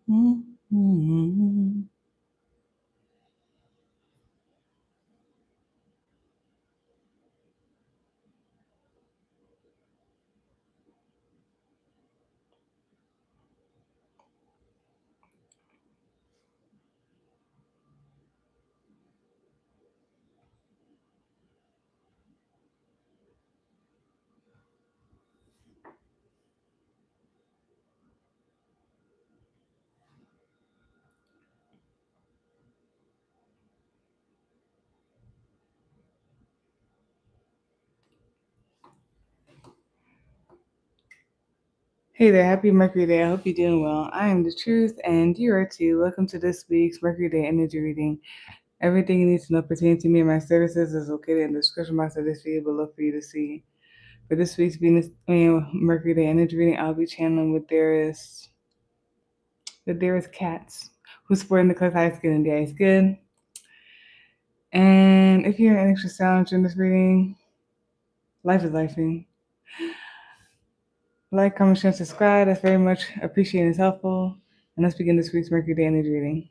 Mm-hmm. Hey there, happy Mercury Day. I hope you're doing well. I am the truth, and you are too. Welcome to this week's Mercury Day Energy Reading. Everything you need to know pertaining to me and my services is located in the description box of this video below for you to see. For this week's Mercury Day Energy Reading, I'll be channeling with cats who's sporting the color high skin and the ice good. And if you're an extra sound during this reading, life is lifing. Like, comment, share, and subscribe. That's very much appreciated and is helpful. And let's begin this week's Mercury Day Energy Reading.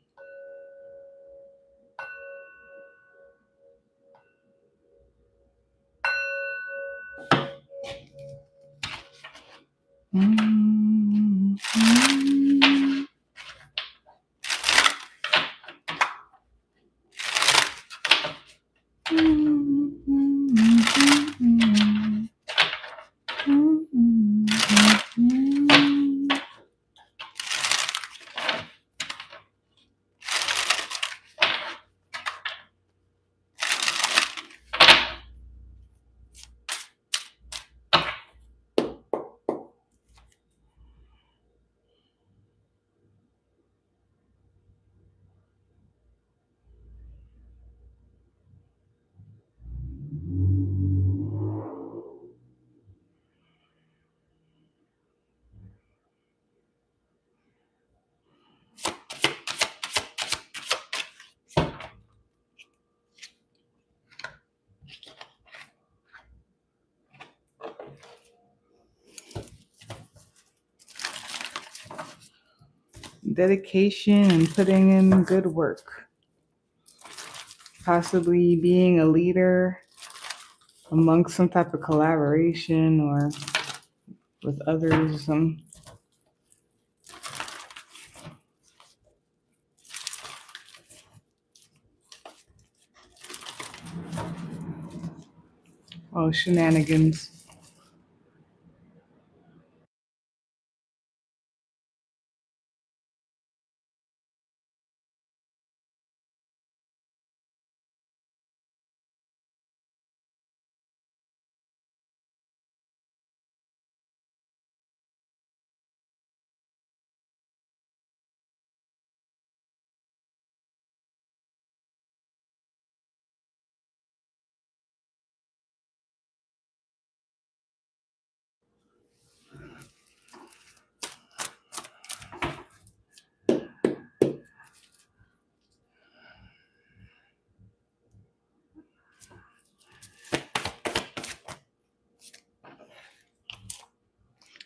Dedication and putting in good work. Possibly being a leader amongst some type of collaboration or with others or something. Oh, shenanigans.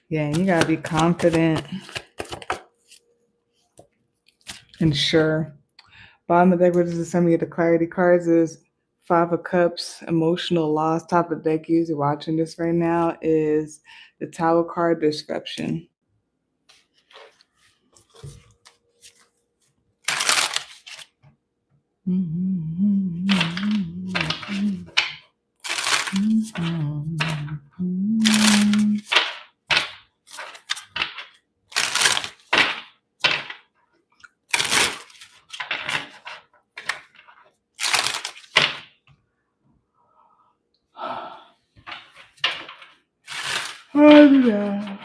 Yeah, you gotta be confident and sure. Bottom of the deck, which is some of the clarity cards, is Five of Cups, emotional loss. Top of the deck, user watching this right now, is the Tower card, disruption. Oh, yeah.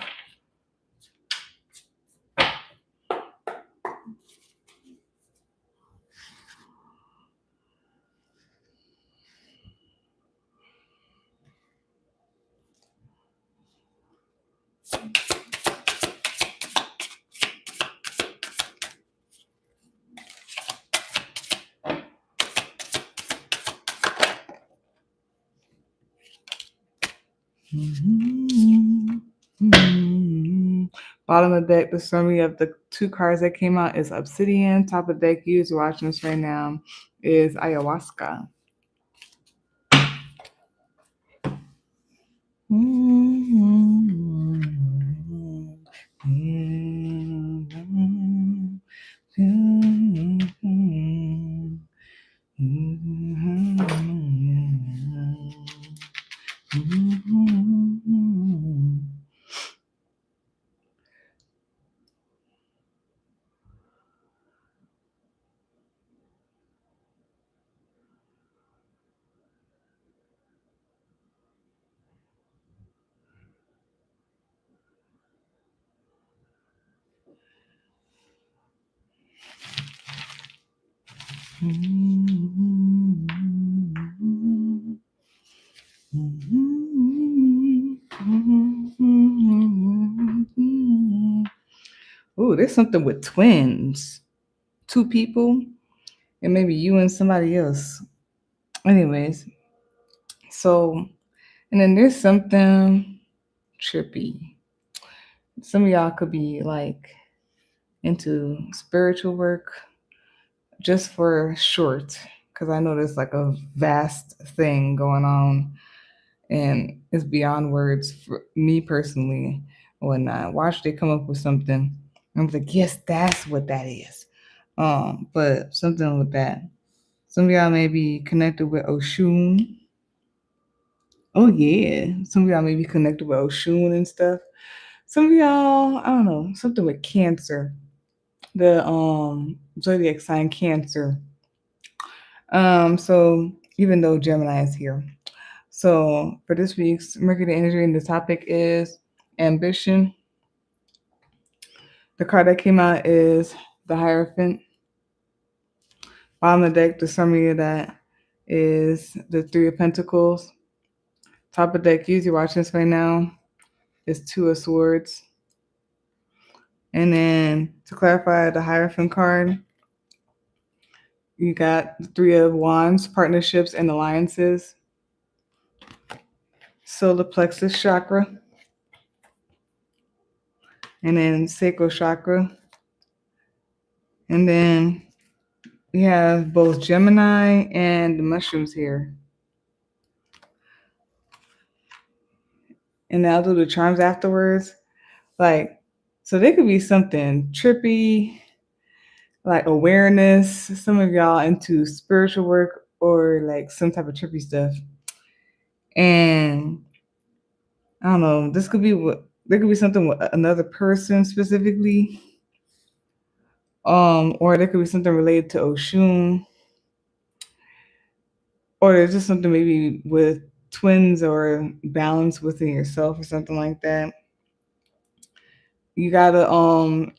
Bottom of the deck, the summary of the two cards that came out is Obsidian. Top of the deck, you watching this right now, is Ayahuasca. Oh, there's something with twins. Two people, and maybe you and somebody else. Anyways, so, and then there's something trippy. Some of y'all could be like into spiritual work just for short, because I know there's like a vast thing going on and it's beyond words for me personally. When I watch they come up with something, I'm like, yes, that's what that is. But something with that. Some of y'all may be connected with Oshun. Oh yeah, some of y'all may be connected with Oshun and stuff. Some of y'all, I don't know, something with Cancer. The zodiac sign Cancer. So even though Gemini is here. So for this week's Mercury Day Energy, and the topic is ambition. The card that came out is the Hierophant. Bottom of the deck, the summary of that is the Three of Pentacles. Top of the deck, you're watching this right now, is Two of Swords. And then to clarify the Hierophant card, you got the Three of Wands, partnerships and alliances. Solar plexus chakra. And then sacral chakra. And then we have both Gemini and the mushrooms here. And I'll do the charms afterwards. Like, so there could be something trippy, like awareness. Some of y'all into spiritual work or like some type of trippy stuff. And I don't know, this could be what there could be something with another person specifically. Or there could be something related to Oshun. Or there's just something maybe with twins or balance within yourself or something like that. You gotta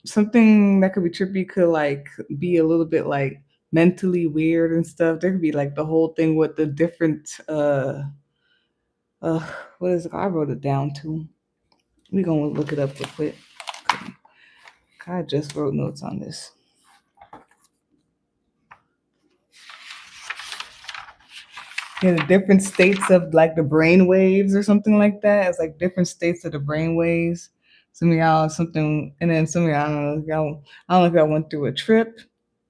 something that could be trippy could like be a little bit like mentally weird and stuff. There could be like the whole thing with the different uh what is it? I wrote it down too. We're gonna look it up real quick. I just wrote notes on this. Yeah, the different states of like the brain waves or something like that. It's like different states of the brain waves. Some of y'all something, and then some of y'all, I don't know if y'all went through a trip,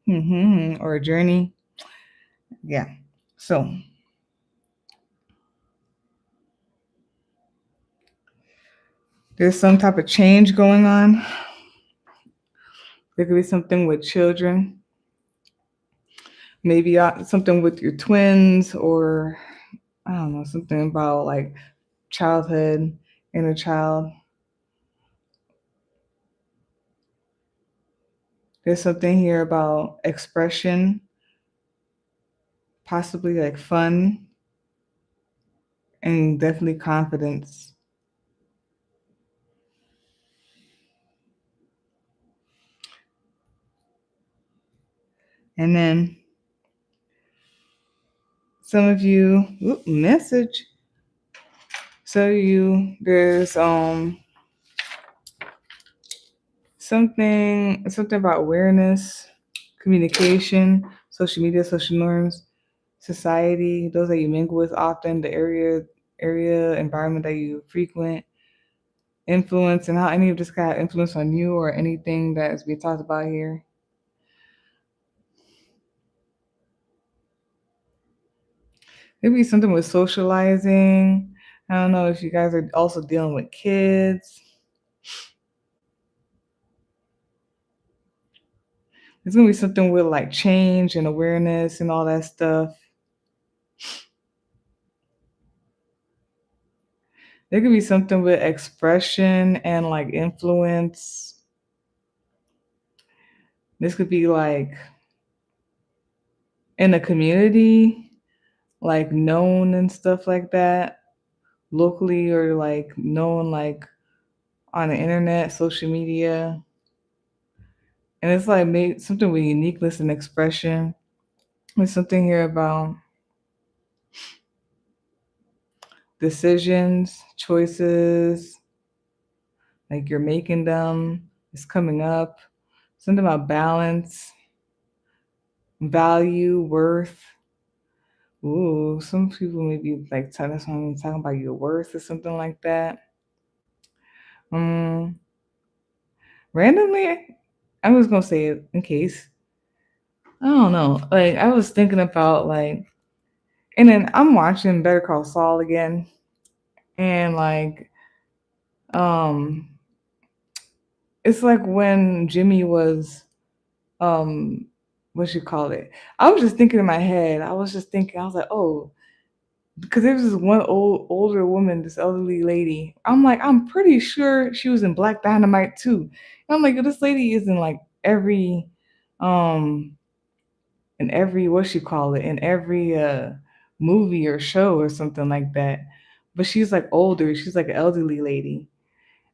or a journey. Yeah. So there's some type of change going on. There could be something with children. Maybe something with your twins, or I don't know, something about like childhood, inner child. There's something here about expression, possibly like fun, and definitely confidence. And then some of you, message. So there's something about awareness, communication, social media, social norms, society, those that you mingle with often, the area environment that you frequent. influence and how any of this got influence on you or anything that is being talked about here. Maybe something with socializing. I don't know if you guys are also dealing with kids. There's gonna be something with like change and awareness and all that stuff. There could be something with expression and like influence. This could be like in a community, like known and stuff like that, locally or like known like on the internet, social media. And it's like made something with uniqueness and expression. There's something here about decisions, choices, like you're making them, it's coming up. Something about balance, value, worth. Ooh, some people maybe like talking about your worth or something like that. Um, randomly, I'm just gonna say it in case. I don't know. Like I was thinking about like, and then I'm watching Better Call Saul again, and like, um, it's like when Jimmy was, um, what you call it? I was just thinking in my head. I was just thinking. I was like, oh, because there was this one older woman, this elderly lady. I'm like, I'm pretty sure she was in Black Dynamite too. And I'm like, this lady is in like every, um, in every what you call it, in every movie or show or something like that. But she's like older. She's like an elderly lady.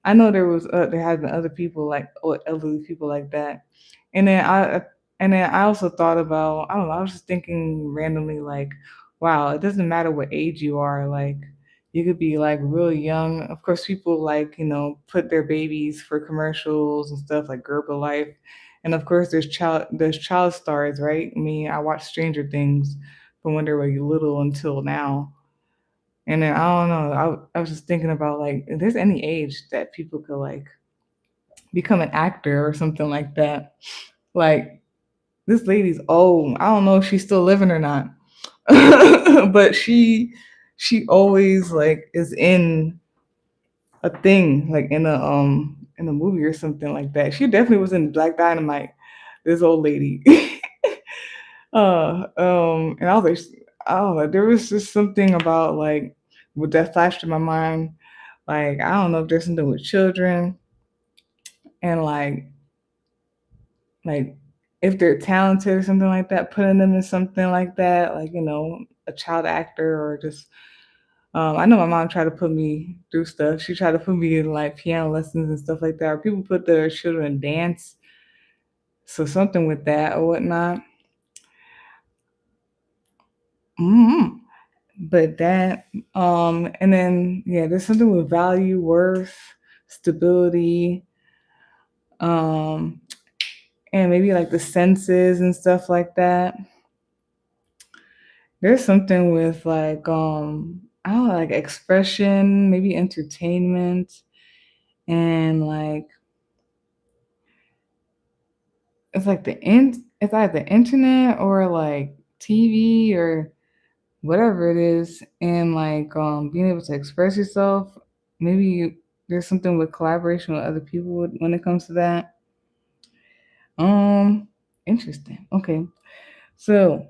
I know there has been other people like elderly people like that, and then I also thought about I don't know I was just thinking randomly like, wow, it doesn't matter what age you are, like you could be like real young. Of course, people like put their babies for commercials and stuff like Life, and of course there's child stars, right? I mean, I watched Stranger Things from when they were little until now. And then I don't know. I was just thinking about like if there's any age that people could like become an actor or something like that. Like this lady's old. I don't know if she's still living or not. But she always like is in a thing, like in a movie or something like that. She definitely was in Black Dynamite, this old lady. And I was like, oh, there was just something about like what that flashed in my mind. Like, I don't know if there's something with children and like if they're talented or something like that, putting them in something like that, like, a child actor or just I know my mom tried to put me through stuff. She tried to put me in like piano lessons and stuff like that. Or people put their children in dance. So something with that or whatnot. Mm-hmm. But that and then yeah, there's something with value, worth, stability, um and maybe like the senses and stuff like that. There's something with like I don't know, like expression, maybe entertainment, and like it's either the internet or like TV or whatever it is, and like being able to express yourself. Maybe there's something with collaboration with other people when it comes to that. Um, Interesting. Okay, so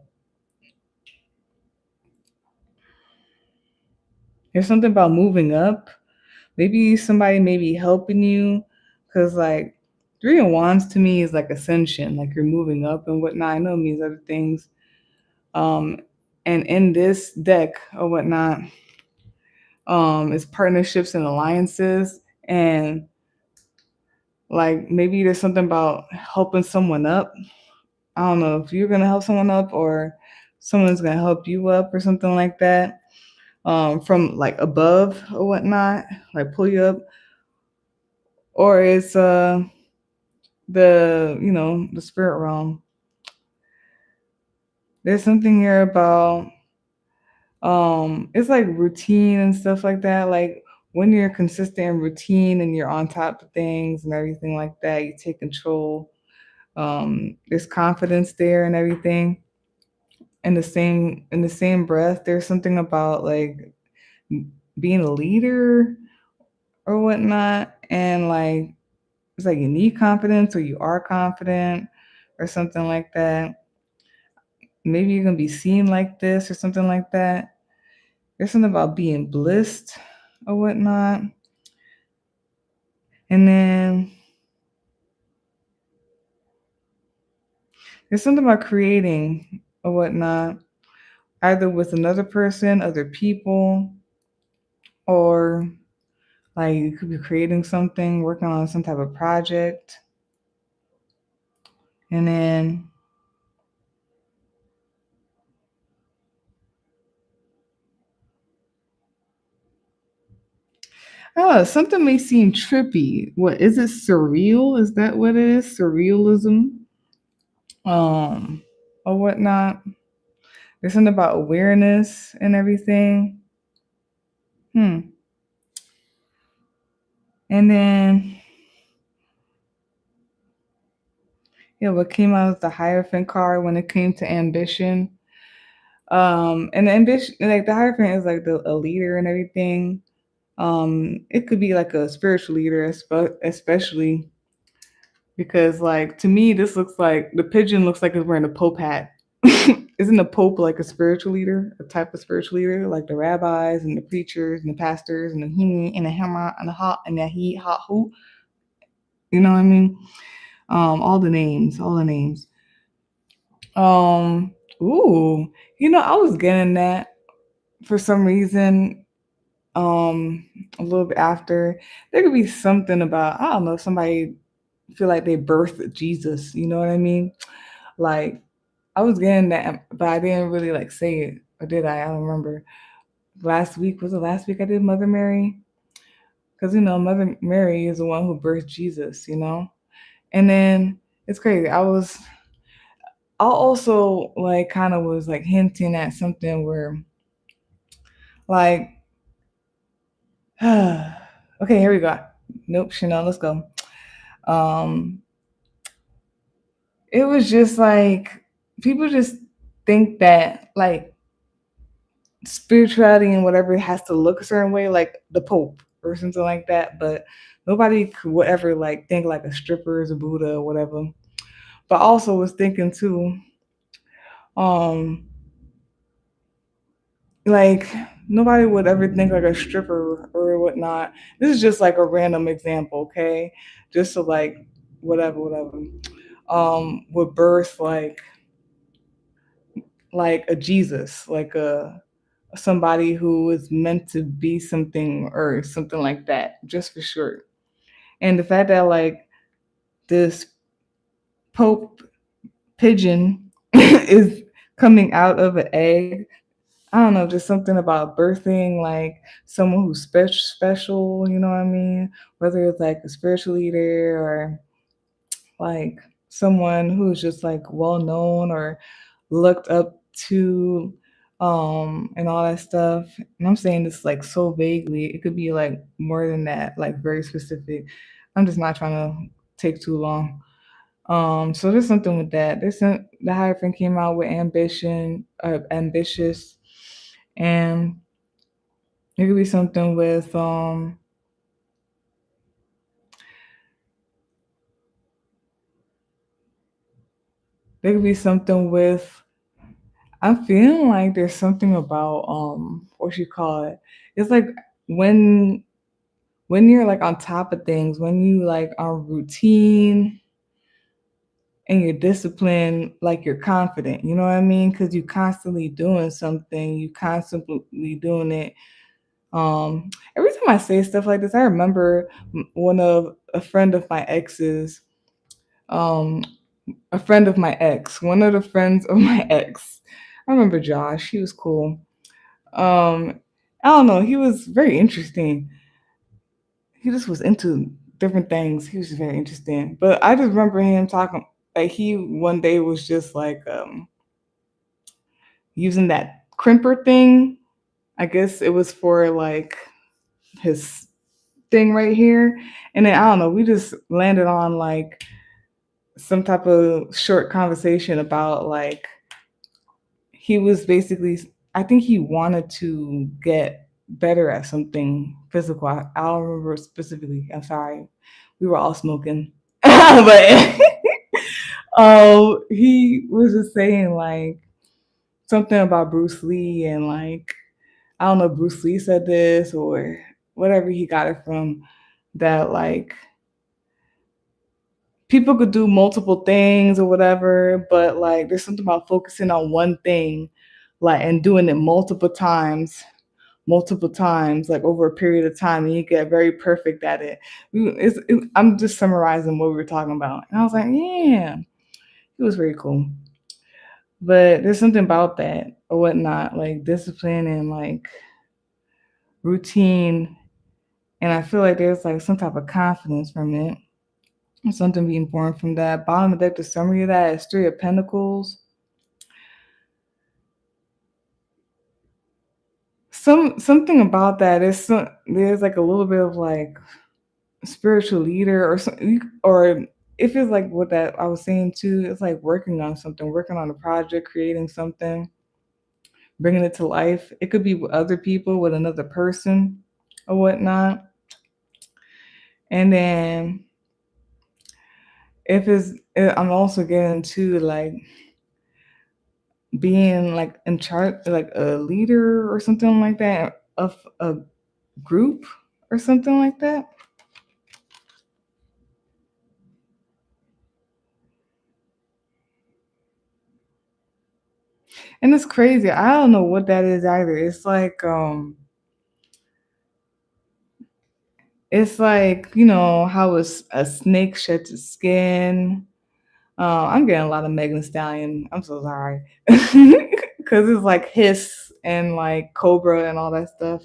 there's something about moving up. Maybe somebody may be helping you, because like three of wands to me is like ascension, like you're moving up and whatnot. I know it means other things. Um, and in this deck or whatnot, is partnerships and alliances, and like maybe there's something about helping someone up. I don't know if you're gonna help someone up or someone's gonna help you up or something like that. From like above or whatnot, like pull you up, or it's the spirit realm. There's something here about it's like routine and stuff like that, like when you're consistent and routine and you're on top of things and everything like that, you take control. There's confidence there and everything. In the same breath, there's something about like being a leader or whatnot, and like it's like you need confidence or you are confident or something like that. Maybe you're gonna be seen like this or something like that. There's something about being blissed or whatnot. And then there's something about creating or whatnot, either with another person, other people, or like you could be creating something, working on some type of project. And then oh, something may seem trippy. What is it? Surreal? Is that what it is? Surrealism? Um, or whatnot. There's something about awareness and everything. Hmm. And then, yeah, what came out of the Hierophant card when it came to ambition. And the ambition, like the Hierophant is like a leader and everything. It could be like a spiritual leader, especially because, like, to me, this looks like the pigeon looks like it's wearing a pope hat. Isn't the pope like a spiritual leader, a type of spiritual leader, like the rabbis and the preachers and the pastors and the he and the hammer and the hot and the he hot who? You know what I mean? All the names, all the names. Um, ooh, I was getting that for some reason. A little bit after, there could be something about I don't know, somebody feel like they birthed Jesus. You know what I mean? Like I was getting that, but I didn't really like say it, or did I? I don't remember. Last week was it last week I did Mother Mary, because Mother Mary is the one who birthed Jesus. And then it's crazy. I also like kind of was like hinting at something where like okay, here we go. Nope, Chanel, let's go. Um, it was just like people just think that like spirituality and whatever has to look a certain way, like the Pope or something like that. But nobody could ever like think like a stripper is a Buddha or whatever. But also was thinking too, um, like nobody would ever think like a stripper or whatnot. This is just like a random example, okay? Just to like whatever. Would birth like a Jesus, like a somebody who is meant to be something or something like that, just for short. And the fact that like this Pope pigeon is coming out of an egg, I don't know, just something about birthing like someone who's special, you know what I mean? Whether it's like a spiritual leader or like someone who's just like well known or looked up to, and all that stuff. And I'm saying this like so vaguely. It could be like more than that, like very specific. I'm just not trying to take too long. So there's something with that. The Hierophant came out with ambition, ambitious, and it could be something with there could be something with I'm feeling like there's something about what you call it. It's like when when you're like on top of things, when you like are routine and you're disciplined, like you're confident, you know what I mean? Because you constantly doing something, you constantly doing it. Every time I say stuff like this, I remember one of a friend of my ex's, um, a friend of my ex, one of the friends of my ex. I remember Josh. He was cool. Um, I don't know. He was very interesting. He just was into different things. He was just very interesting. But I just remember him talking like he one day was just like using that crimper thing. I guess it was for like his thing right here. And then I don't know, we just landed on like some type of short conversation about like he was basically, I think he wanted to get better at something physical. I don't remember specifically. I'm sorry. We were all smoking. But he was just saying like something about Bruce Lee and like I don't know if Bruce Lee said this or whatever he got it from, that like people could do multiple things or whatever, but like there's something about focusing on one thing, like and doing it multiple times, like over a period of time, and you get very perfect at it. I'm just summarizing what we were talking about, and I was like, yeah, it was very cool. But there's something about that or whatnot, like discipline and like routine, and I feel like there's like some type of confidence from it. Something being born from that. Bottom of the deck, the summary of that is Three of Pentacles. Something about that is there's like a little bit of like spiritual leader or something, or if it's like what that I was saying too, it's like working on something, working on a project, creating something, bringing it to life. It could be with other people, with another person, or whatnot. And then if it's, I'm also getting to like being like in charge, like a leader or something like that of a group or something like that. And it's crazy. I don't know what that is either. It's like, you know, how a snake sheds its skin. I'm getting a lot of Megan Thee Stallion. I'm so sorry. Because it's like hiss and like cobra and all that stuff.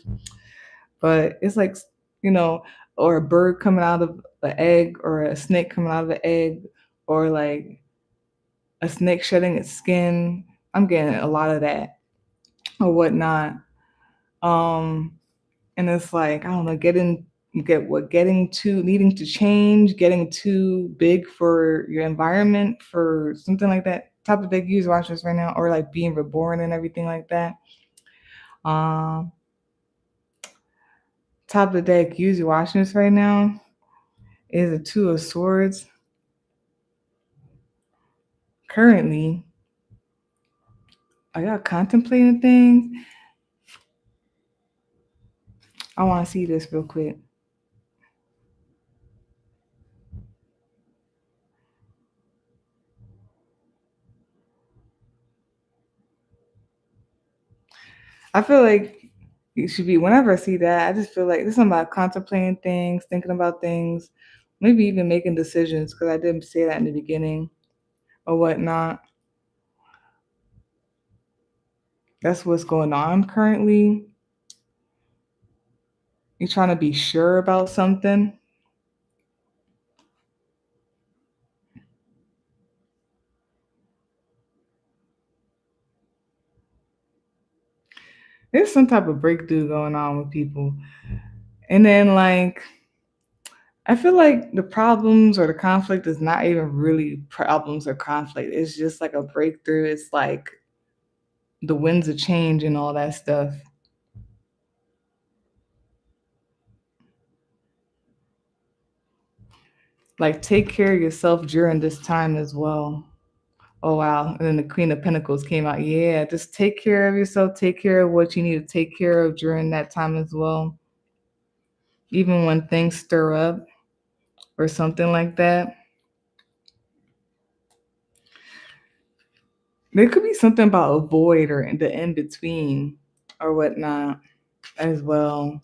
But it's like, you know, or a bird coming out of an egg or a snake coming out of an egg or like a snake shedding its skin. I'm getting a lot of that or whatnot. Um, and it's like I don't know, getting too needing to change, getting too big for your environment, for something like that. Top of the use watchers right now, or like being reborn and everything like that. Um, top of the deck use watching this right now is a Two of Swords. Currently, are y'all contemplating things? I want to see this real quick. I feel like it should be whenever I see that, I just feel like this is about contemplating things, thinking about things, maybe even making decisions because I didn't say that in the beginning or whatnot. That's what's going on currently. You're trying to be sure about something. There's some type of breakthrough going on with people. And then like I feel like the problems or the conflict is not even really problems or conflict. It's just like a breakthrough. It's like the winds of change and all that stuff. Like take care of yourself during this time as well. Oh wow. And then the Queen of Pentacles came out. Yeah, just take care of yourself, take care of what you need to take care of during that time as well. Even when things stir up or something like that. There could be something about a void or the in between or whatnot as well.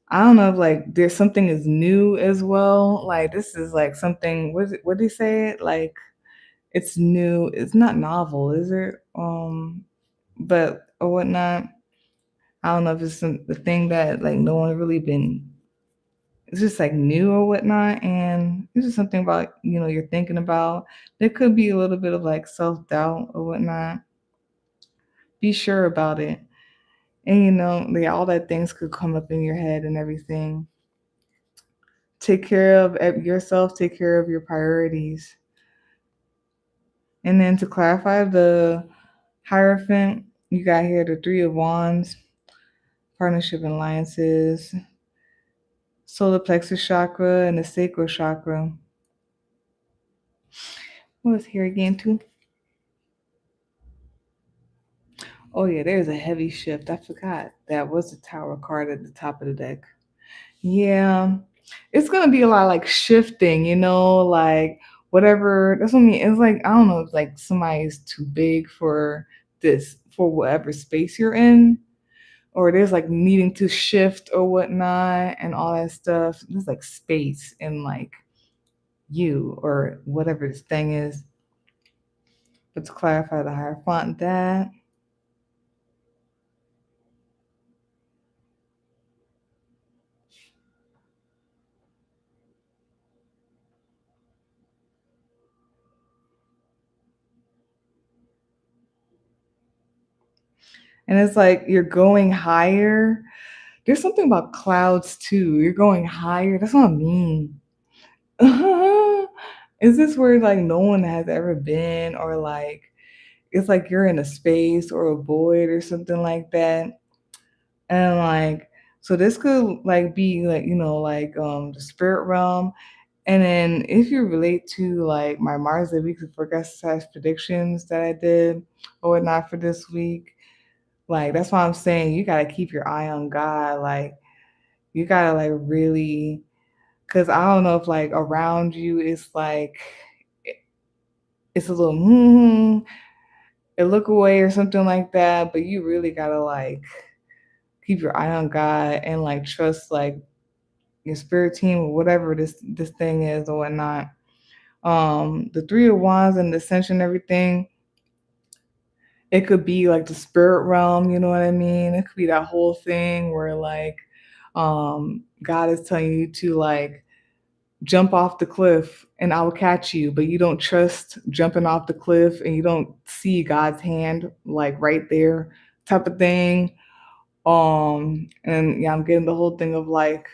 I don't know if like there's something is new as well. Like this is like something what do you say it? Like it's new. It's not novel, is it? But or whatnot. I don't know if it's the thing that like no one really been. It's just like new or whatnot, and it's just something about you're thinking about. There could be a little bit of like self doubt or whatnot. Be sure about it. And yeah, all that things could come up in your head and everything. Take care of yourself, take care of your priorities. And then to clarify the Hierophant, you got here the Three of Wands, partnership and alliances, solar plexus chakra, and the sacral chakra. What was here again, too? Oh, yeah, there's a heavy shift. I forgot that was the Tower card at the top of the deck. Yeah, it's gonna be a lot of like shifting, like whatever. That's what I mean. It's like I don't know, if like somebody's too big for this for whatever space you're in, or there's like needing to shift or whatnot and all that stuff. There's like space in like you or whatever this thing is. But to clarify the Hierophant, that. And it's like you're going higher. There's something about clouds too. You're going higher. That's what I mean. Is this where like no one has ever been, or like it's like you're in a space or a void or something like that? And like so this could like be like, the spirit realm. And then if you relate to like my Mars the week forecast predictions that I did or whatnot for this week, like that's why I'm saying you gotta keep your eye on God. Like you gotta like really, because I don't know if like around you it's like it's a little it look away or something like that, but you really gotta like keep your eye on God and like trust like your spirit team or whatever this thing is or whatnot. The Three of Wands and the Ascension and everything, it could be like the spirit realm, you know what I mean? It could be that whole thing where like God is telling you to like jump off the cliff and I will catch you, but you don't trust jumping off the cliff and you don't see God's hand like right there type of thing. And yeah, I'm getting the whole thing of like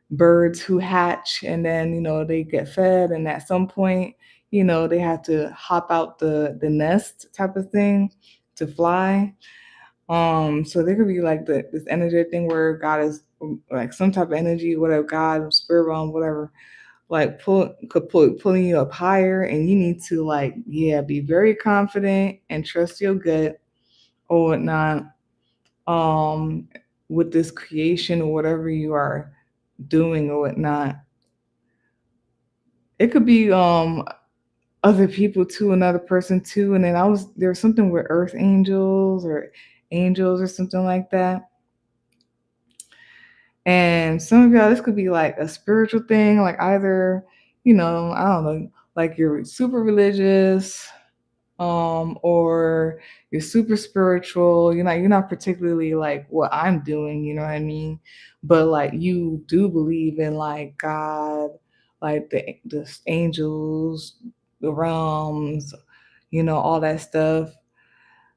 birds who hatch and then, they get fed and at some point, they have to hop out the nest type of thing to fly. So there could be like this energy thing where God is like some type of energy, whatever, God, spirit realm, whatever, like pulling you up higher, and you need to like be very confident and trust your gut or whatnot, um with this creation or whatever you are doing or whatnot. It could be other people too, another person too, and then there was something with earth angels or something like that. And some of y'all, this could be like a spiritual thing, like either, I don't know, like you're super religious, or you're super spiritual. You're not particularly like what I'm doing, you know what I mean? But like you do believe in like God, like the angels, the realms, all that stuff.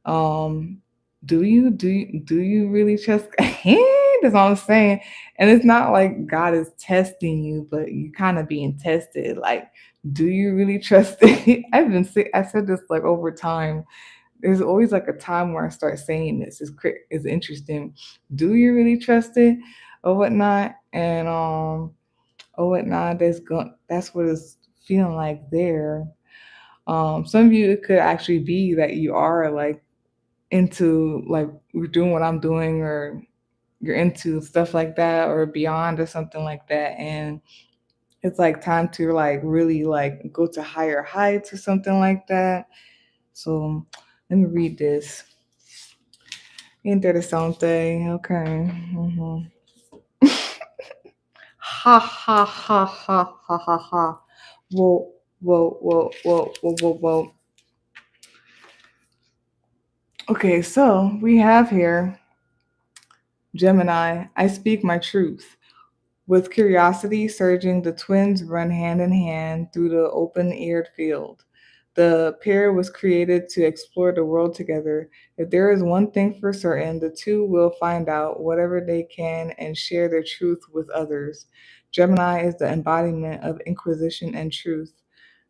Um, do you really trust? That's all I'm saying. And it's not like God is testing you, but you kind of being tested. Like, do you really trust it? I said this like over time. There's always like a time where I start saying this. It's interesting. Do you really trust it or whatnot? And or whatnot. That's what it's feeling like there. Some of you, it could actually be that you are like into like you're doing what I'm doing, or you're into stuff like that or beyond or something like that, and it's like time to like really like go to higher heights or something like that. So let me read this. Interesante. Okay. Ha ha ha ha ha ha ha. Whoa, whoa, whoa, whoa, whoa, whoa, whoa. Okay, so we have here Gemini, I speak my truth. With curiosity surging, the twins run hand in hand through the open-eared field. The pair was created to explore the world together. If there is one thing for certain, the two will find out whatever they can and share their truth with others. Gemini is the embodiment of inquisition and truth.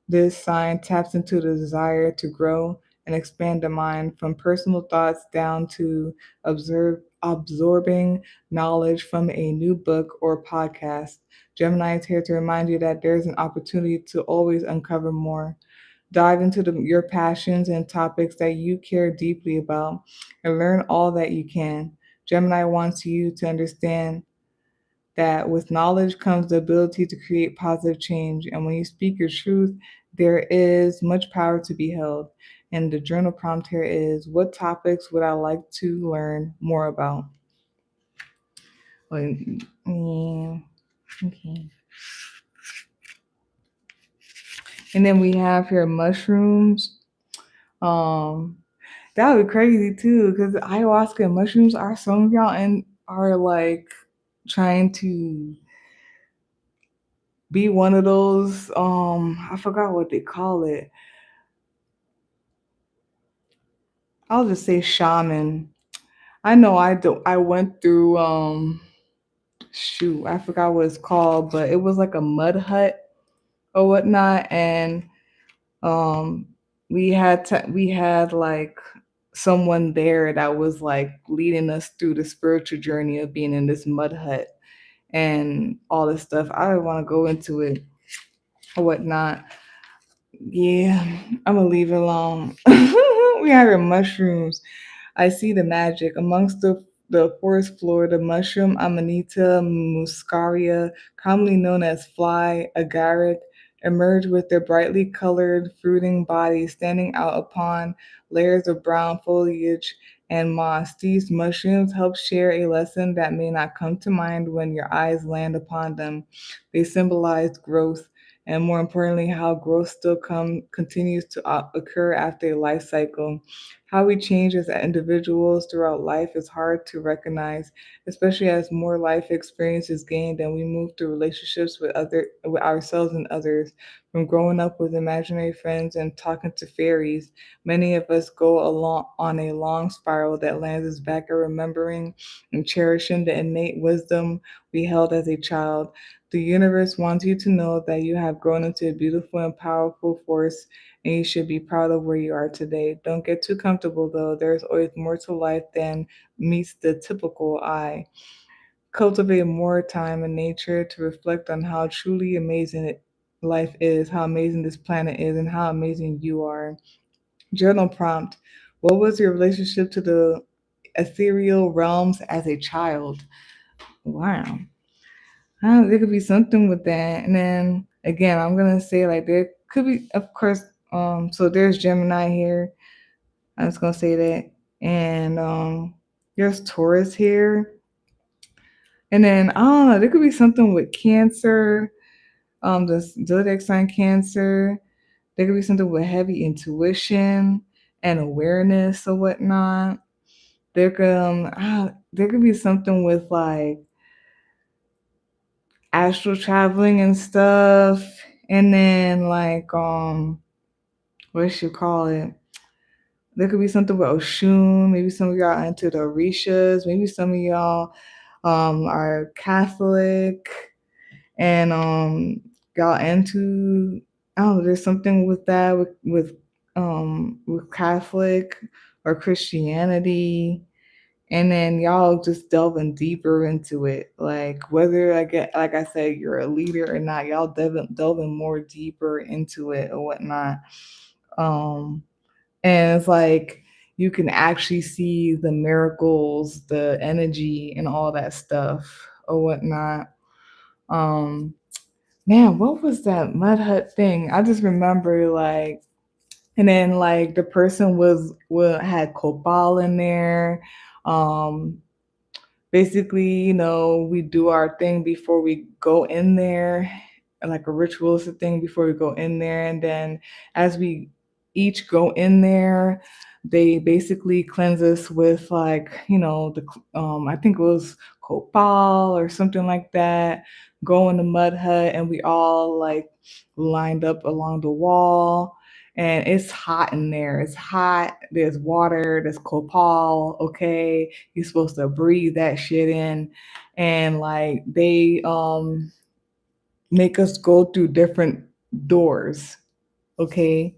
This sign taps into the desire to grow and expand the mind from personal thoughts down to absorbing knowledge from a new book or podcast. Gemini is here to remind you that there's an opportunity to always uncover more. Dive into your passions and topics that you care deeply about and learn all that you can. Gemini wants you to understand that with knowledge comes the ability to create positive change. And when you speak your truth, there is much power to be held. And the journal prompt here is, what topics would I like to learn more about? Well, yeah, okay. And then we have here mushrooms. Um, that would be crazy too, because ayahuasca and mushrooms are some of y'all and are like trying to be one of those. I forgot what they call it. I'll just say shaman. I know I went through shoot, I forgot what it's called, but it was like a mud hut or whatnot, and um we had like someone there that was like leading us through the spiritual journey of being in this mud hut and all this stuff. I don't want to go into it or whatnot. Yeah, I'm gonna leave it alone. We having mushrooms. I see the magic amongst the forest floor. The mushroom Amanita muscaria, commonly known as fly agaric, emerge with their brightly colored fruiting bodies standing out upon layers of brown foliage and moss. These mushrooms help share a lesson that may not come to mind when your eyes land upon them. They symbolize growth, and more importantly, how growth still continues to occur after a life cycle. How we change as individuals throughout life is hard to recognize, especially as more life experience is gained and we move through relationships with ourselves and others. From growing up with imaginary friends and talking to fairies, many of us go along on a long spiral that lands us back at remembering and cherishing the innate wisdom we held as a child. The universe wants you to know that you have grown into a beautiful and powerful force, and you should be proud of where you are today. Don't get too comfortable though. There's always more to life than meets the typical eye. Cultivate more time in nature to reflect on how truly amazing life is, how amazing this planet is, and how amazing you are. Journal prompt: what was your relationship to the ethereal realms as a child? Wow. There could be something with that. And then again, I'm gonna say like there could be, of course, so there's Gemini here. I'm just gonna say that. And there's Taurus here. And then I don't know, there could be something with Cancer, the zodiac sign Cancer. There could be something with heavy intuition and awareness or whatnot. There could be something with like astral traveling and stuff. And then like what should you call it? There could be something with Oshun. Maybe some of y'all are into the Orishas. Maybe some of y'all are Catholic and y'all into, I don't know, there's something with that with Catholic or Christianity. And then y'all just delving deeper into it. Like whether I get, like I said, you're a leader or not, y'all delving more deeper into it or whatnot. Um, and it's like you can actually see the miracles, the energy, and all that stuff or whatnot. Um, Man, what was that mud hut thing? I just remember like, and then like the person had copal in there. Um, Basically, we do our thing before we go in there, like a ritualistic thing before we go in there. And then as we each go in there, they basically cleanse us with like, I think it was copal or something like that. Go in the mud hut and we all like lined up along the wall. and it's hot in there. It's hot. There's water. There's copal. Okay, you're supposed to breathe that shit in, and like they make us go through different doors. Okay,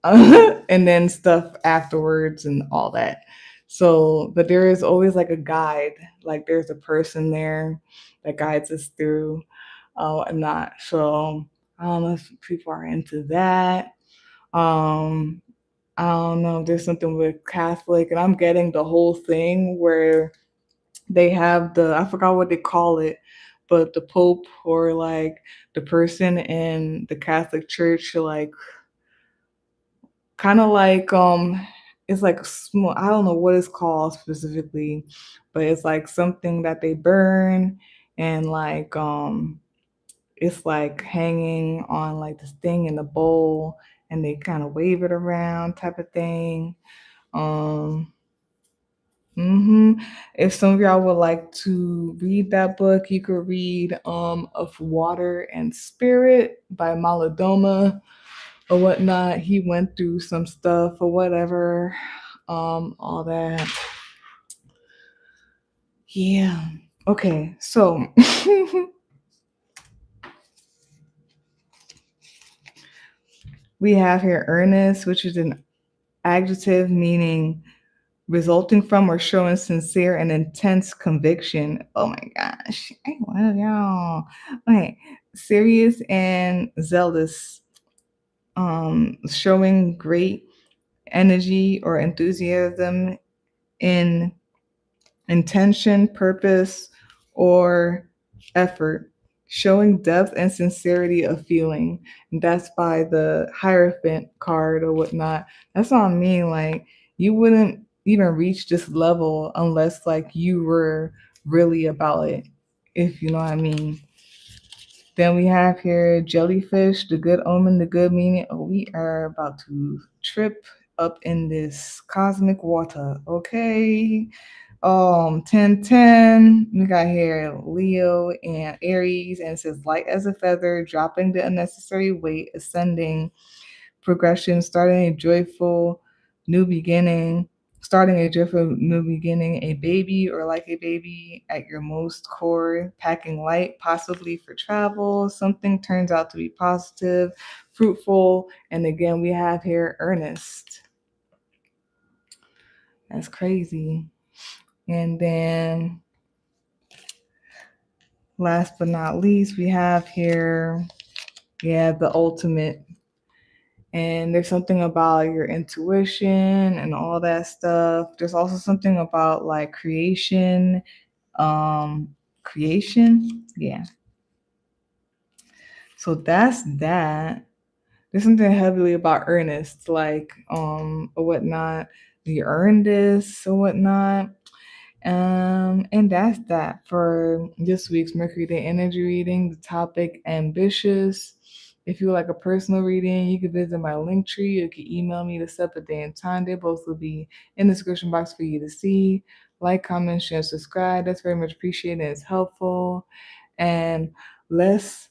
and then stuff afterwards and all that. So, but there is always like a guide. Like there's a person there that guides us through. And not so. I don't know if people are into that. Um, I don't know. There's something with Catholic, and I'm getting the whole thing where they have I forgot what they call it, but the Pope or like the person in the Catholic Church, like kind of like it's like small. I don't know what it's called specifically, but it's like something that they burn and like it's like hanging on like this thing in the bowl and they kind of wave it around type of thing. Um, hmm If some of y'all would like to read that book, you could read Of Water and Spirit by Malidoma or whatnot. He went through some stuff or whatever. All that. Yeah. Okay, so we have here earnest, which is an adjective meaning resulting from or showing sincere and intense conviction. Oh my gosh, I love y'all. Okay, serious and zealous, showing great energy or enthusiasm in intention, purpose, or effort, showing depth and sincerity of feeling. And that's by the Hierophant card or whatnot. That's what I mean. Like, you wouldn't even reach this level unless, like, you were really about it, if you know what I mean. Then we have here jellyfish, the good omen, the good meaning. Oh, we are about to trip up in this cosmic water. Okay. 1010. We got here Leo and Aries, and it says light as a feather, dropping the unnecessary weight, ascending, progression, starting a joyful new beginning, a baby or like a baby at your most core, packing light, possibly for travel. Something turns out to be positive, fruitful, and again, we have here earnest. That's crazy. And then last but not least, we have here, yeah, the ultimate. And there's something about your intuition and all that stuff. There's also something about like creation. Creation. Yeah. So that's that. There's something heavily about earnest, like or whatnot. You earn this or whatnot. And that's that for this week's Mercury Day Energy Reading. The topic ambitious. If you would like a personal reading, you can visit my link tree. You can email me to set the day and time. They both will be in the description box for you to see. Like, comment, share, subscribe. That's very much appreciated. It's helpful. And less.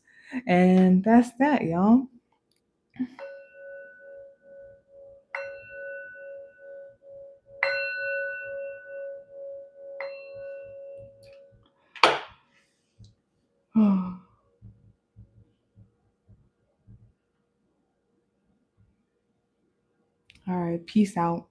And that's that, y'all. All right. Peace out.